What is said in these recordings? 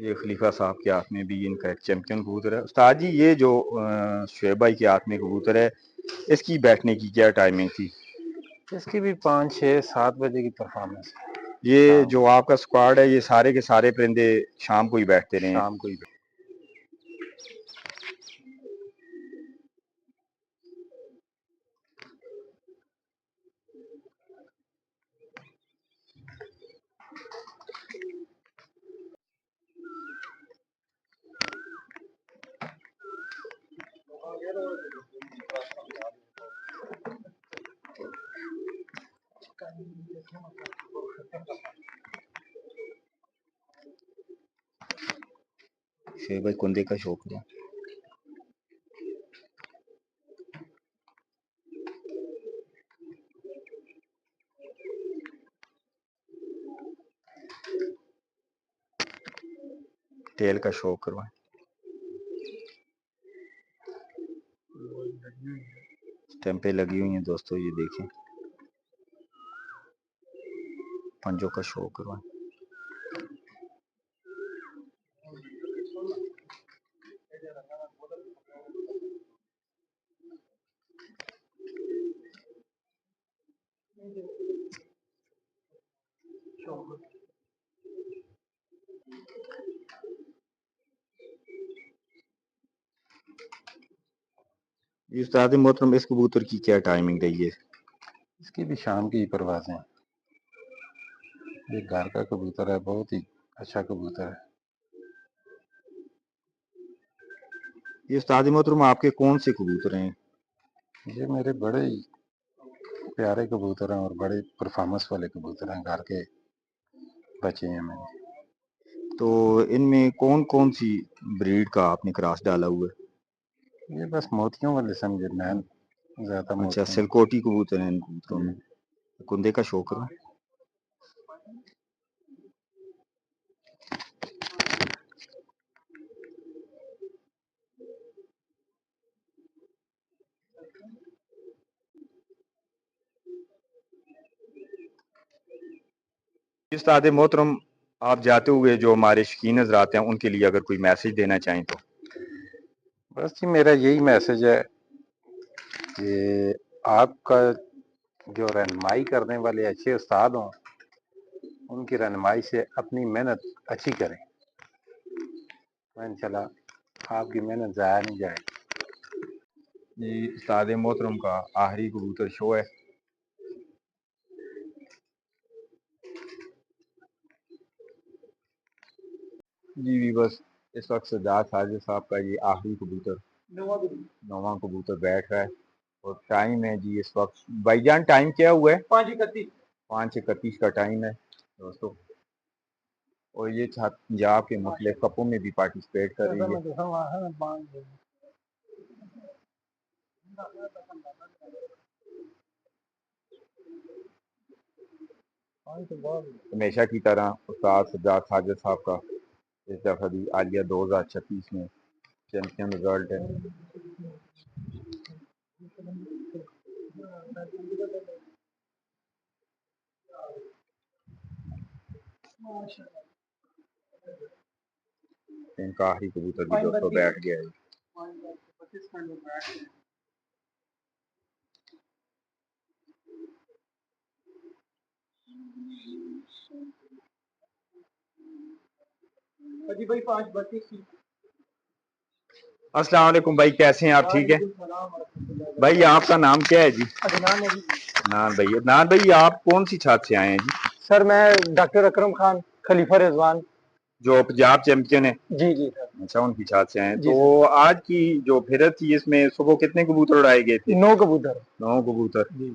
یہ خلیفہ صاحب کے ہاتھ میں بھی ان کا ایک چیمپئن کبوتر ہے۔ استاد جی یہ جو شعیب بھائی کے ہاتھ میں کبوتر ہے اس کی بیٹھنے کی کیا ٹائمنگ تھی؟ اس کی بھی 5 6 7 بجے کی پرفارمنس ہے، یہ شام جو آپ کا اسکواڈ ہے یہ سارے کے سارے پرندے شام کو ہی بیٹھتے رہے ہیں؟ شام کو ہی۔ شعیب بھائی کندے کا شوق ہے؟ تیل کا شوق کروائیں۔ ٹیمپے لگی ہوئی ہیں دوستو، یہ دیکھیں پنجوں کا شوق کروائیں۔ یہ استاد محترم اس کبوتر کی کیا ٹائمنگ رہی ہے؟ اس کی بھی شام کی ہی پروازیں ہیں، یہ گھر کا کبوتر ہے، بہت ہی اچھا کبوتر ہے۔ یہ استاد محترم آپ کے کون سے کبوتر ہیں؟ یہ میرے بڑے ہی پیارے کبوتر ہیں اور بڑے پرفارمنس والے کبوتر ہیں، گھر کے بچے ہیں میں نے۔ تو ان میں کون کون سی بریڈ کا آپ نے کراس ڈالا ہوا ہے؟ یہ بس موتیوں والے سمجھے، مین زیادہ اچھا موتیوں۔ سلکوٹی کبوتر ہیں ان کبوتروں میں۔ کندے کا شوق ہے؟ استاد محترم آپ جاتے ہوئے جو ہمارے شوقین حضرات ہیں ان کے لیے اگر کوئی میسج دینا چاہیں تو؟ بس جی میرا یہی میسج ہے کہ آپ کا جو رہنمائی کرنے والے اچھے استاد ہوں ان کی رہنمائی سے اپنی محنت اچھی کریں، انشاءاللہ آپ کی محنت ضائع نہیں جائے۔ یہ استاد محترم کا آخری کبوتر شو ہے۔ جی بس اس وقت سجاد ساجد صاحب کا یہ آخری کبوتر نواں کبوتر بیٹھ رہا ہے اور ٹائم ہے جی اس وقت بھائی جان ٹائم کیا ہوا ہے؟ 5:31 کا ٹائم ہے دوستو، اور یہ چھت پنجاب کے مختلف کپوں میں بھی پارٹیسپیٹ کر رہی ہے۔ ہمیشہ کی طرح استاد سجاد ساجد صاحب کا اس دفعہ بھی عالیہ 2036 میں چیمپئن رزلٹ ہے۔ ان کا آخری کبوتر بھی دوستوں بیٹھ گیا ہے۔ السلام علیکم بھائی، کیسے ہیں آپ؟ ٹھیک ہے بھائی، آپ کا نام کیا ہے جی؟ عدنان بھائی، عدنان بھائی آپ کون سی چھات سے آئے ہیں جی؟ سر میں ڈاکٹر اکرم خان خلیفہ رضوان جو پنجاب چیمپئن ہے؟ جی جی اچھا ان کی چھات سے آئے ہیں۔ جی تو آج کی جو پھرت تھی اس میں صبح کتنے کبوتر اڑائے گئے تھے؟ 9 کبوتر 9 کبوتر۔ جی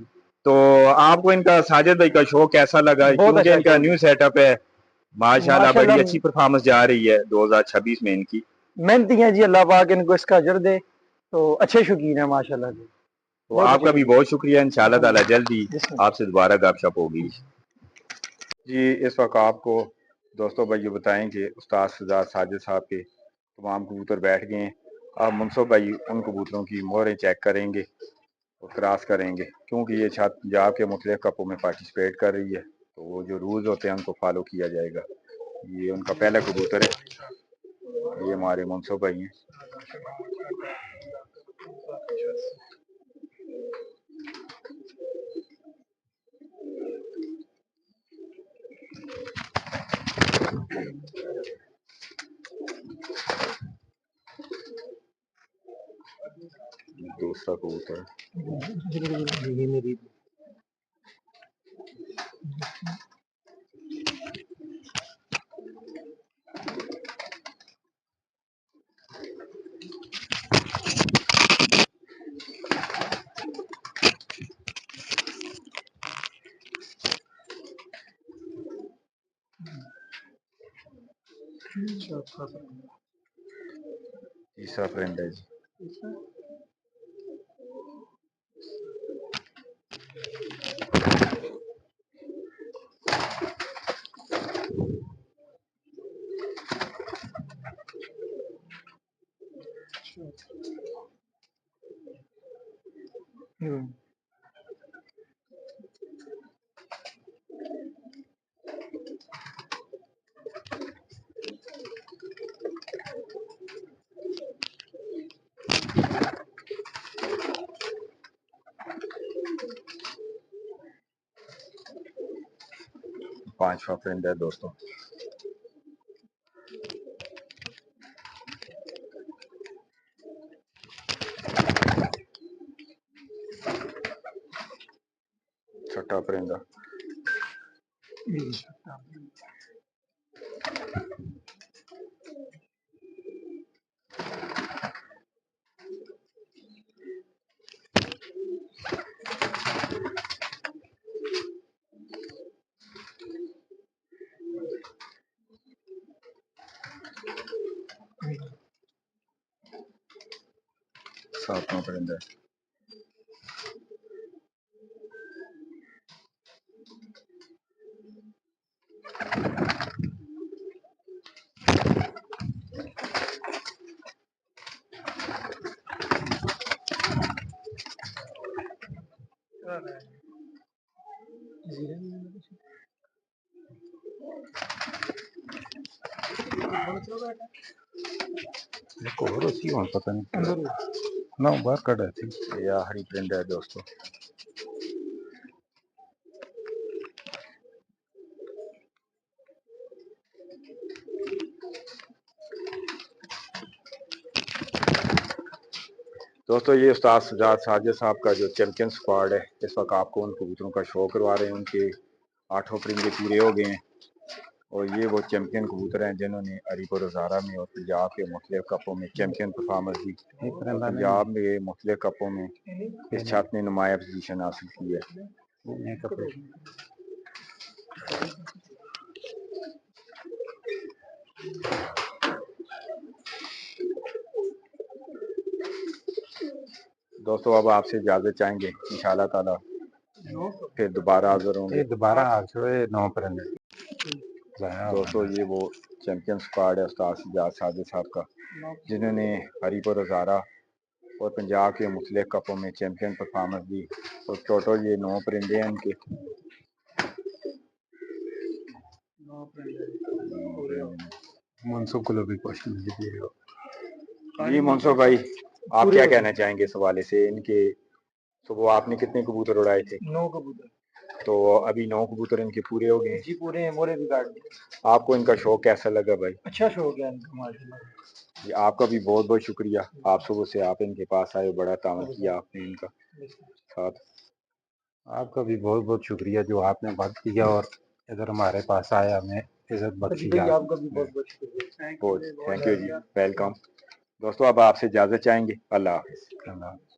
تو آپ کو ان کا ساجد بھائی کا شو کیسا لگا؟ بہت کیونکہ اچھا ان کا شو نیو سیٹ اپ ہے ماشاءاللہ، بڑی ماشاءاللہ اچھی پرفارمنس جا رہی ہے 2026 میں ان کی۔ محنتی ہیں جی، اللہ پاک ان کو اس کا اجر دے، تو اچھے شوقین ہیں ماشاءاللہ جی۔ تو آپ کا بھی بہت شکریہ، انشاءاللہ تعالی جلدی بسم آپ سے دوبارہ گپ شپ ہوگی۔ جی اس وقت آپ کو دوستوں بھائی بتائیں کہ استاد سجاد ساجد صاحب کے تمام کبوتر بیٹھ گئے ہیں۔ اب منصف بھائی ان کبوتروں کی مہریں چیک کریں گے اور کراس کریں گے، کیونکہ یہ چھت پنجاب کے مختلف کپوں میں پارٹیسپیٹ کر رہی ہے تو وہ جو رولز ہوتے ہیں ان کو فالو کیا جائے گا۔ یہ ان کا پہلا کبوتر ہے. یہ ہمارے منصف بھائی ہیں. دوسرا کبوتر تیسرا پرندہ ہے جی. پانچواں پرندہ ہے دوستوں. چھٹا پرندہ. ساتواں پرندہ ہے. ایک اور ہوتی ہے پتہ نہیں نہ باہر کڑا تھی. یہ آخری پرندہ ہے دوستوں. دوستو یہ استاد سجاد ساجد صاحب کا جو چیمپئن اسکواڈ ہے اس وقت آپ کو ان کبوتروں کا شو کروا رہے ہیں. ان کے 8 پرندے پورے ہو گئے ہیں اور یہ وہ چیمپئن کبوتر ہیں جنہوں نے عری پور ہزارہ میں اور پنجاب کے مختلف کپوں میں چیمپئن پرفارمنس دی. پنجاب میں مختلف کپوں میں اس چھت نے نمایاں پوزیشن حاصل کی ہے. دوستو اب آپ سے اجازت چاہیں گے انشاءاللہ تعالی پھر دوبارہ حاضر ہوں گے. دوبارہ حاضر ہوئے 9 پرندے. دوستو یہ وہ چیمپئن اسکواڈ ہے استاد سجاد ساجد صاحب کا جنہوں نے عری پور ہزارہ اور پنجاب کے مختلف کپوں میں چیمپئن پرفارمنس دی. اور ٹوٹل یہ 9 پرندے ہیں ان کے. منصف کو بھی کوشش جی منصف بھائی آپ کیا کہنا چاہیں گے اس حوالے سے؟ ان کے صبح آپ نے کتنے کبوتر اڑائے تھے؟ 9 کبوتر. تو ابھی 9 کبوتر ان کے پورے ہو گئے. جی پورے ہیں, مورے بھی کاٹ دیے. آپ کو ان کا شوق کیسا لگا بھائی؟ اچھا شوق ہے ان کا ماشاءاللہ. جی آپ کا بھی بہت بہت شکریہ. آپ صبح سے آپ ان کے پاس آئے, بڑا تعاون کیا آپ نے ان کا ساتھ. آپ کا بھی بہت بہت شکریہ جو آپ نے وقت دیا اور ادھر ہمارے پاس آیا, ہمیں عزت بخشی. آپ کا بھی بہت بہت شکریہ. تھینک یو جی, ویلکم. دوستو اب آپ سے اجازت چاہیں گے. اللہ حافظ.